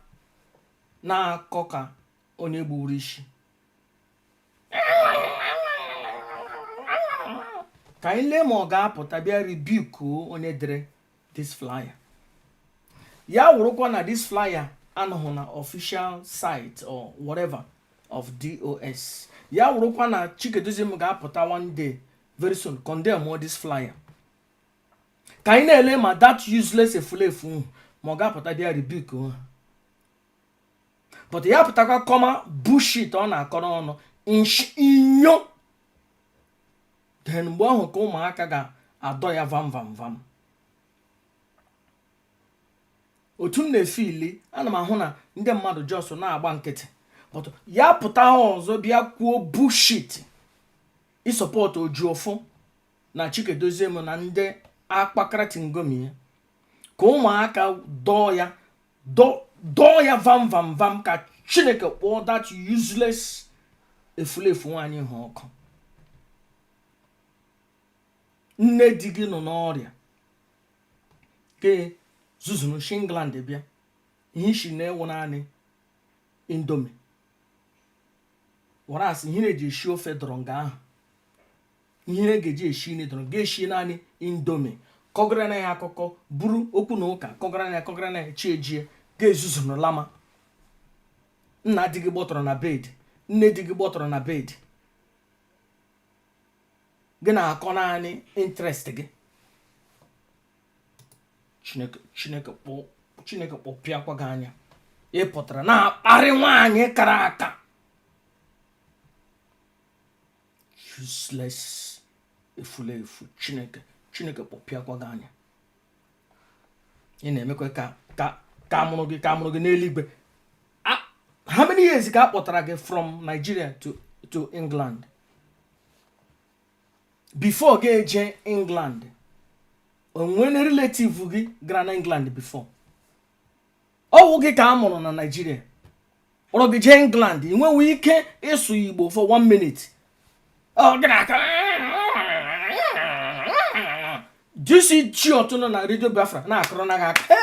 na-akọ ka onye gburu isi. Ka anyị lee ma ọ ga-apụta bịa rebuke onye dere this flyer. Ya wụrụkwa na this flyer anọghị na official site or whatever of DOS. Ya wụrụkwa na Chikeduzim ga-apụta one day very soon condemn all this flyer. Ka anyị na-ele ma that useless efulefu ma ọ ga-apụta bịa rebuke ha. But ya pụtakwa kọma bullshit ọ na-akọrọ ọnụ inyo. Then mgbe ahụ ka ụmụaka ga-adọ ya vam. Otu m na-efili, ana m ahụ na ndị mmadụ just na-agba nkịtị. But ya pụta ọzọ bịa kwuo bullshit ịsọpọt Ojuofo na Chikeduzim na ndị Akwakaratingom ya. Ka ụmụaka dọọ ya vam ka Chineke kpọọ that useless efulefu nwaanyị ha ọkụ. Nne di gị nọ n'ọrịa ke zuzuru shi England bịa, ihe ishi na-ewu naanị indomie. Whereas ihe na-eji eshi ofe dọrọ nga ahụ, ihe na-eji eshi nri dọrọ ga-eshi naanị indomie. Kọgara na ya akụkọ buru okwu na ụka kọgara na ya chi ejie ga-ezuzuru lama. Nna di gị gbọtọrọ na bed, nne di gị gbọtọrọ na bed, gị na-akọ naanị interest gị. Chineke kpọpịakwa gị anya. Ị pụtara na-akparị nwaanyị kara aka. Useless efulefu. Chineke kpọpịakwa gị anya. Ị na-emekwa ka amụrụ gị n'eluigwe. How many years ka akpọtara gị from Nigeria to England? Before gị eje England, onwere relative gị gara na England before? Ọwụ gị ka amụrụ na Nigeria, ọrụ gị jee England, ị nweghị ike ịsụ Igbo for 1 minute. Disi chi otu nọ na Radio Biafra na-akọrọ na gị aka,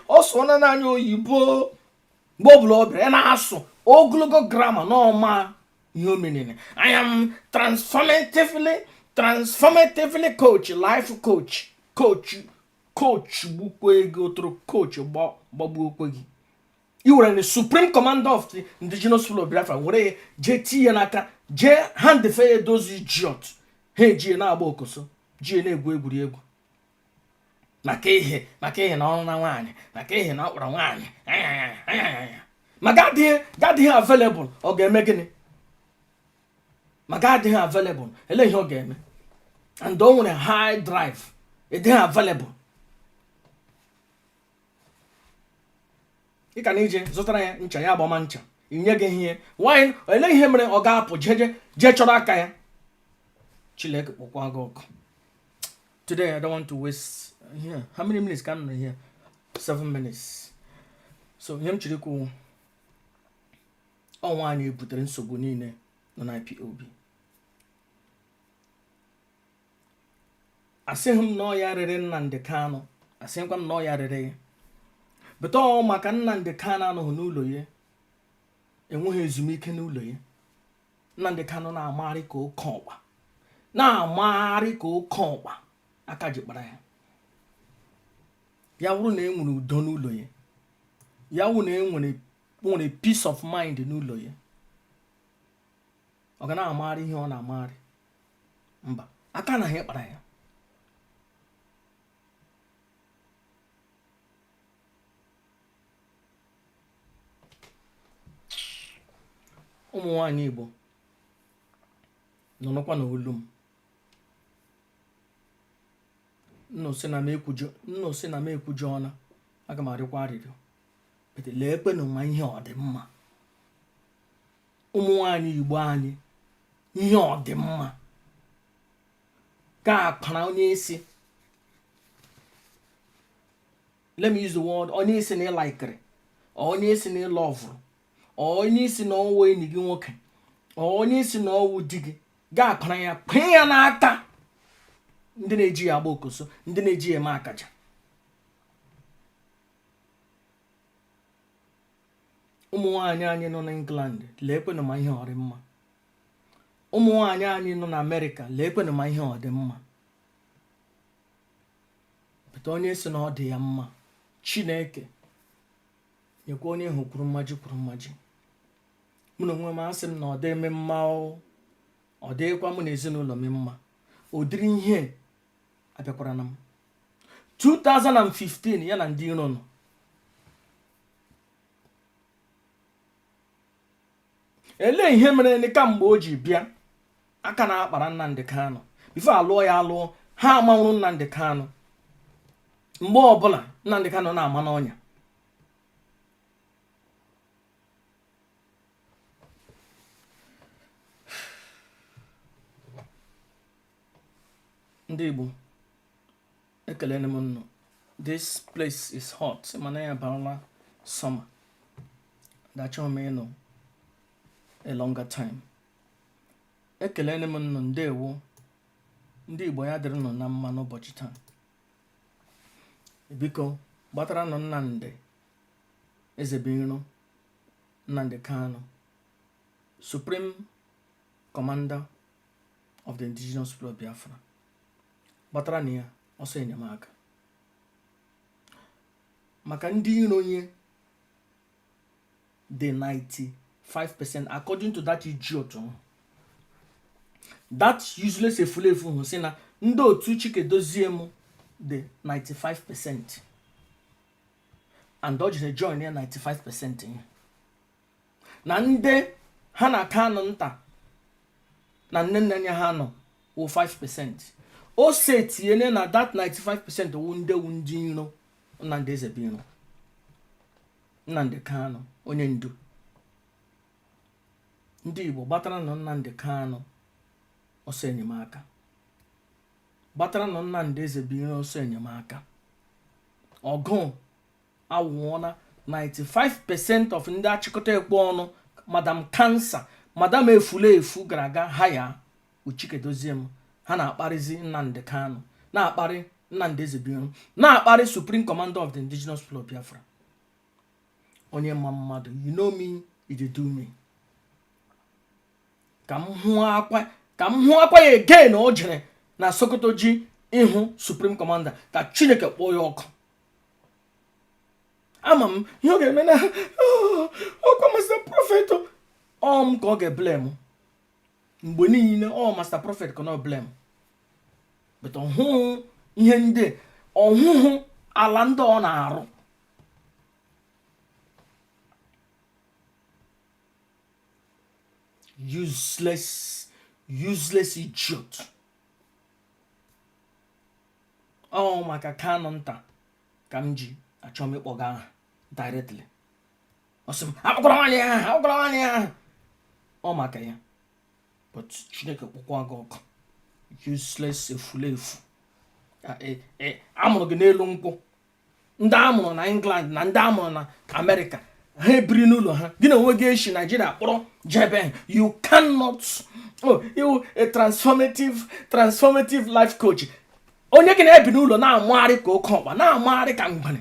ọ sụọ na anya oyibo mgbe ọbụla ọ bịara na-asụ ogologo grammar n'ọma ihe omenine. I am transformatively coach, life coach gbukwe gị otoro coach gbagbuo okwe gị. I were the Supreme Commander of the Indigenous People of Biafra, were je tinye n'aka je handefe those idiot ha ejie na-agba okoso, jie na-egwu egwuregwu maka ihe na ọrụ na nwaanyị, maka ihe na ọkpara nwaanyị. Ma gadịghị available, ọ ga-eme gịnị? Ma gadịghị available, ele ihe ọ ga-eme? And o nwere high drive, ịdịghị available. Ị ka na ije zụtara ya ncha ya agbama ncha, inye gị ihe. Why? Ele ihe mere ọ ga-apụ je chọrọ aka ya. Chileke kpọkwa gị ọkụ. Today I don't want to waste here. How many minutes can I here? 7 minutes. So ihe m chiri kwu ọnwa anyị butere nsogbu niile nọ na IPOB. Asịghị m na ọ ya rere Nnamdi Kanu, asịghịkwa m na ọ ya rere ya. Beta ọ maka Nnamdi Kanu anọghị n'ụlọ ya, enweghị ezumike n'ụlọ ya. Nnamdi Kanu na-amagharị ka oke ọkpa, aka jikpara ya. Ya wụrụ na enwere udo n'ụlọ ya, ya wụ na enwere peace of mind n'ụlọ ya, ọ ga na-amagharị ihe ọ na-amagharị? Mba, aka na ya kpara ya. ụmụ nwaanyị Igbo nọnọkwa n'olu m. Nnụ si na m ekwujo ọna, aga m arịkwa arịrịọ. Bete lee kwenụ ma ihe ọ dị mma. Ụmụ nwaanyị Igbo anyị, ihe ọ dị mma ka akpara onye isi, let me use the word, onye isi na ịlaikiri, onye isi na ịlọvụrụ, onye isi na ọwụ enyi gị nwoke, onye isi na ọwụ di gị, ga akpara ya pịa ya n'aka ndị na-eji ya agba okoso, ndị na-eji ya eme akaja. Ụmụ nwaanyị anyị nọ na England, leekwenụ ma ihe ọ dị mma. Ụmụ nwaanyị anyị nọ na Amerịka, leekwenụ ma ihe ọ dị mma. Pụta onye si na ọ dị ya mma, Chineke nyekwa onye hụ kwuru mmaji kwuru mmaji. Mụ na onwe m asị m na ọ dị eme mma, ọ dịkwa mụ na ezinụlọ m mma. Ụdịrị ihe abịakwara na m 2015 ya na ndị iro nọ. Ele ihe mere ndị kamgbe o ji bịa aka na-akpara Nnamdi Kanu bifo alụọ ya alụọ, ha amanwụrụ Nnamdi Kanu. Mgbe ọbụla Nnamdi Kanu na-ama n'ọnya, ndị Igbo ekelene m nnụ. This place is hot, mana ya barala summer. Dachọ m ịnụ a longer time. Ekelene m nnụ, ndewo. Ndị Igbo ya dịrị nọ na mma n'ụbọchị taa. Biko gbatara nọ Nnamdi Ezebiro Nnamdi Kanu, Supreme Commander of the Indigenous People of Biafra. Gbatara na ya ọsọ enyemaka. Maka ndị iro onye the 95% according to that idiot, that useless efulefu hụ sị na ndị otu Chikedozie m the 95% and o jiri join ya 95% na ndị ha na Kanu nta na nne anya ha nọ wụ 5%. O setiene na that 95% wụ ndị iro Nnamdi Ezebiro Nnamdi Kanu onye ndu. Ndị Igbo gbatara nọ Nnamdi Kanu ọsọ enyemaka. Gbatara nọ Nnamdi Ezebiro ọsọ enyemaka. Ọgụ awụọna 95% of ndị achịkọta ekpe ọnụ. Madam Cancer, Madam Efulefu gara aga haya Chikedozie m. Ha na-akparịzi Nnamdi Kanu, na-akparị Nnamdi Ezebiro, na-akparị Supreme Commander of the Indigenous People of Biafra. Onye mma mmadụ, you know me, you do me. Ka m hụ akwa ya again o jere na Sokoto ji ịhụ Supreme Commander, ka Chineke kpọọ ya ọkụ. Ama m ihe ọ ga-eme na ọkwa Master Prophet m ka ọ ga-eblem. Mgbe niile Master Prophet ka ọ blame. But ọhụhụ ihe ndị ọhụhụ ala ndị ọ na-arụ. Useless idiot. Maka Kanu nta ka m ji achọ m ịkpọga aha directly. Ọsị m akpọkwara nwaanyị ahụ. Maka ya. But Chineke kpọkwa gị ọkụ. Useless efulefu. Amụrụ gị n'elu nkwụ. Ndị amụrụ na England na ndị amụrụ na America, ha ebiri n'ụlọ ha. Gị na onwe gị eshi Nigeria kpọrọ jebe. You cannot. You a transformative life coach. Onye gị na-ebi n'ụlọ na-amụgharị ka oke ọkpa, na-amụgharị ka mgbane.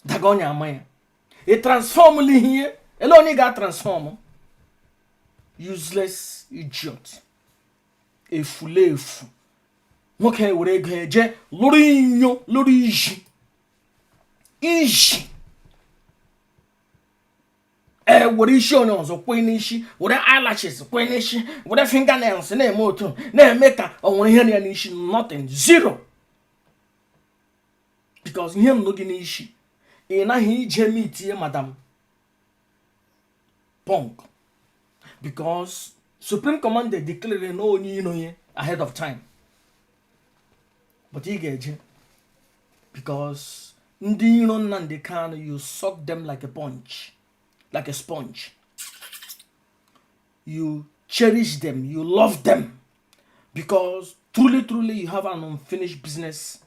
Daga onye ama ya. A transform ihe. Ele onye ga-transform. Useless idiot. Efulefu. Nwoke were ego eje lụrụ inyo, lụrụ iji. Were isi onye ọzọ kwe n'isi, were eyelashes kwe n'isi, were fingernails na-eme otu, na-eme ka o nwere ihe ya n'isi. Nothing, zero. Because ihe nọ gị n'isi, ị naghị ije meet Madam Punk because Supreme Commander declared no ahead of time. But he get because ndị Kanu, you suck them like a sponge. You cherish them, you love them, because truly you have an unfinished business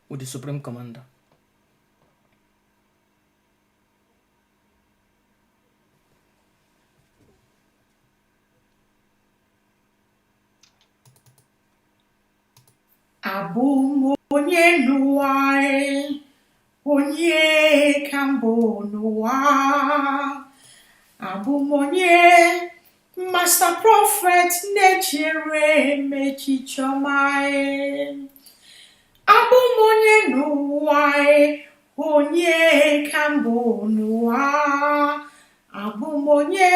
with the Supreme Commander. Abụ onye n'ụwa, onye ka mbụ n'ụwa. Abụ onye Master Prophet na-echere echiche ọma. Abụ onye n'ụwa, onye ka mbụ n'ụwa. Abụ onye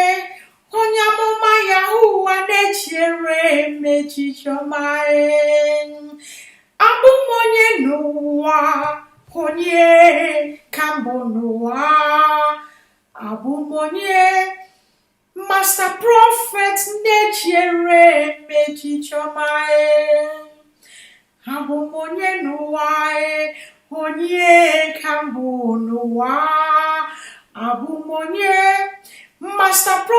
amụma Yahuwa na-echere echiche ọma. Abụ onye n'ụwa, onye ka mbụ n'ụwa. Abụ onye Master Prophet na-echere echiche ọma. Abụ onye n'ụwa, onye ka mbụ n'ụwa. Abụ onye Master Prophet